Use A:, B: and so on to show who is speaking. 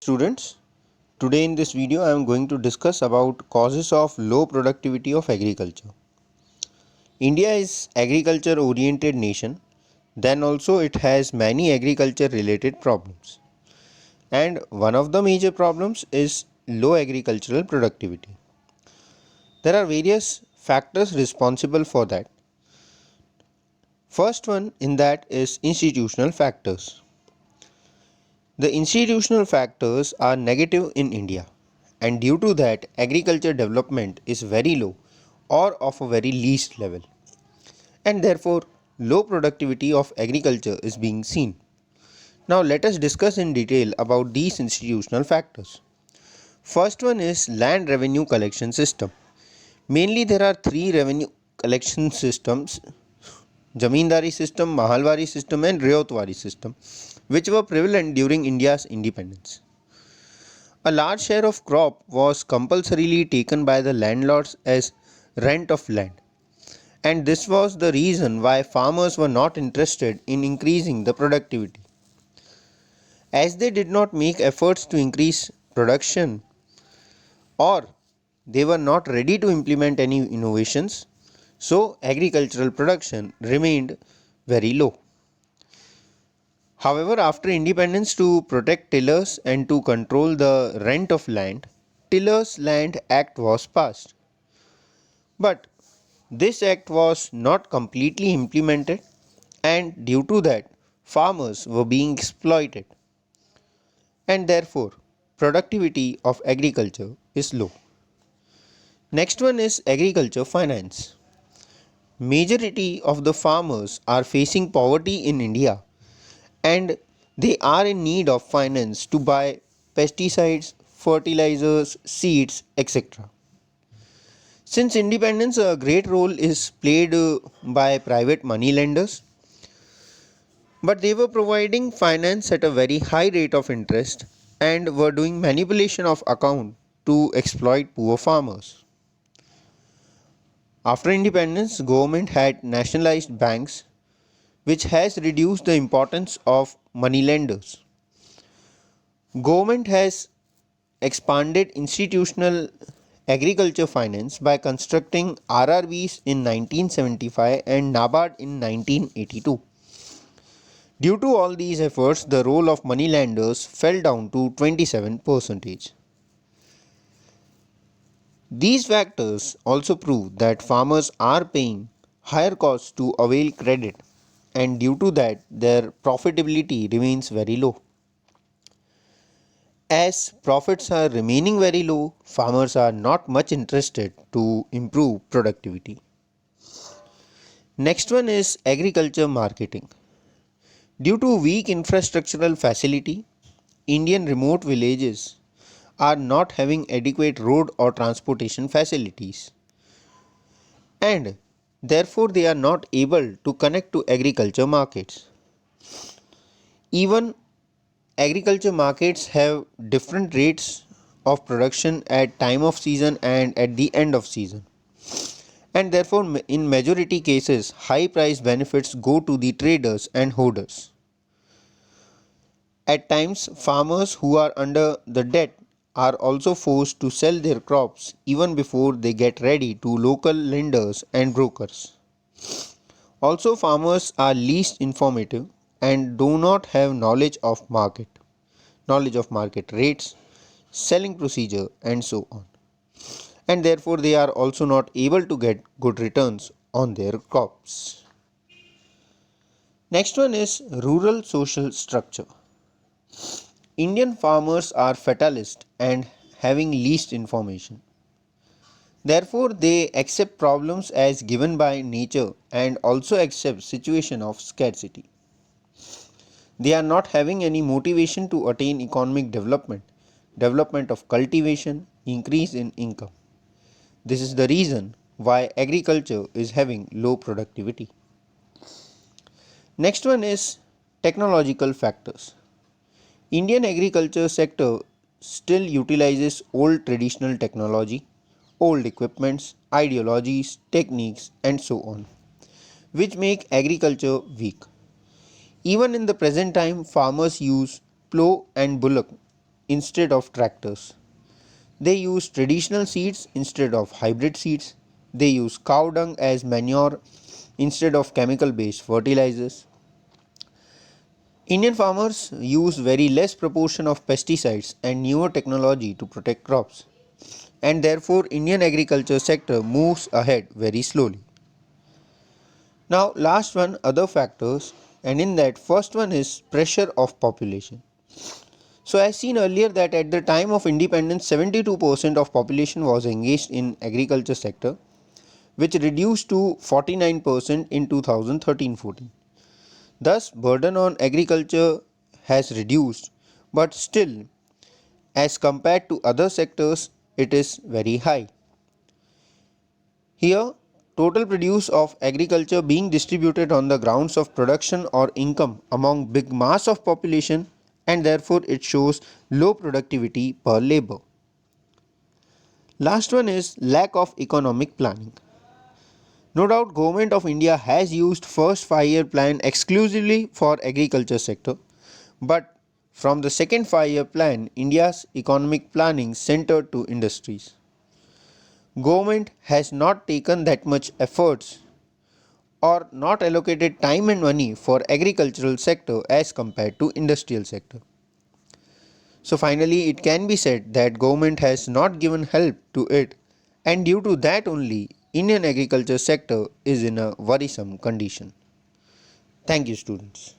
A: Students, today in this video I am going to discuss about causes of low productivity of agriculture. India is agriculture oriented nation, then also it has many agriculture related problems. And one of the major problems is low agricultural productivity. There are various factors responsible for that. First one in that is institutional factors. The institutional factors are negative in India, and due to that, agriculture development is very low or of a very least level, and therefore, low productivity of agriculture is being seen. Now, let us discuss in detail about these institutional factors. First one is land revenue collection system. Mainly, there are three revenue collection systems: Zamindari system, Mahalwari system, and Ryotwari system, which were prevalent during India's independence. A large share of crop was compulsorily taken by the landlords as rent of land, and this was the reason why farmers were not interested in increasing the productivity. As they did not make efforts to increase production or they were not ready to implement any innovations, so agricultural production remained very low. However, after independence, to protect tillers and to control the rent of land, Tillers Land Act was passed. But this act was not completely implemented, and due to that, farmers were being exploited, and therefore, productivity of agriculture is low. Next one is agriculture finance. Majority of the farmers are facing poverty in India, and they are in need of finance to buy pesticides, fertilizers, seeds, etc. Since independence, a great role is played by private money lenders, but they were providing finance at a very high rate of interest and were doing manipulation of account to exploit poor farmers. After independence, government had nationalized banks, which has reduced the importance of money lenders. Government has expanded institutional agriculture finance by constructing RRBs in 1975 and NABARD in 1982. Due to all these efforts, the role of moneylenders fell down to 27%. These factors also prove that farmers are paying higher costs to avail credit, and due to that, their profitability remains very low. As profits are remaining very low, farmers are not much interested to improve productivity. Next one is agriculture marketing. Due to weak infrastructural facility, Indian remote villages are not having adequate road or transportation facilities, and therefore they are not able to connect to agriculture markets. Even agriculture markets have different rates of production at time of season and at the end of season, and therefore in majority cases high price benefits go to the traders and hoarders. At times, farmers who are under the debt are also forced to sell their crops even before they get ready to local lenders and brokers. Also, farmers are least informative and do not have knowledge of market rates, selling procedure, and so on. And therefore, they are also not able to get good returns on their crops. Next one is rural social structure. Indian farmers are fatalist and having least information. Therefore, they accept problems as given by nature and also accept situation of scarcity. They are not having any motivation to attain economic development, development of cultivation, increase in income. This is the reason why agriculture is having low productivity. Next one is technological factors. Indian agriculture sector still utilizes old traditional technology, old equipments, ideologies, techniques, and so on, which make agriculture weak. Even in the present time, farmers use plough and bullock, instead of tractors. They use traditional seeds instead of hybrid seeds. They use cow dung as manure instead of chemical based fertilizers. Indian farmers use very less proportion of pesticides and newer technology to protect crops, and therefore Indian agriculture sector moves ahead very slowly. Now last one, other factors, and in that first one is pressure of population. So as seen earlier that at the time of independence 72% of population was engaged in agriculture sector, which reduced to 49% in 2013-14. Thus burden on agriculture has reduced, but still as compared to other sectors it is very high. Here total produce of agriculture being distributed on the grounds of production or income among big mass of population, and therefore it shows low productivity per labor. Last one is lack of economic planning. No doubt government of India has used first 5 year plan exclusively for agriculture sector, but from the second 5 year plan India's economic planning centered to industries. Government has not taken that much efforts or not allocated time and money for agricultural sector as compared to industrial sector. So finally it can be said that government has not given help to it, and due to that only Indian agriculture sector is in a worrisome condition. Thank you students.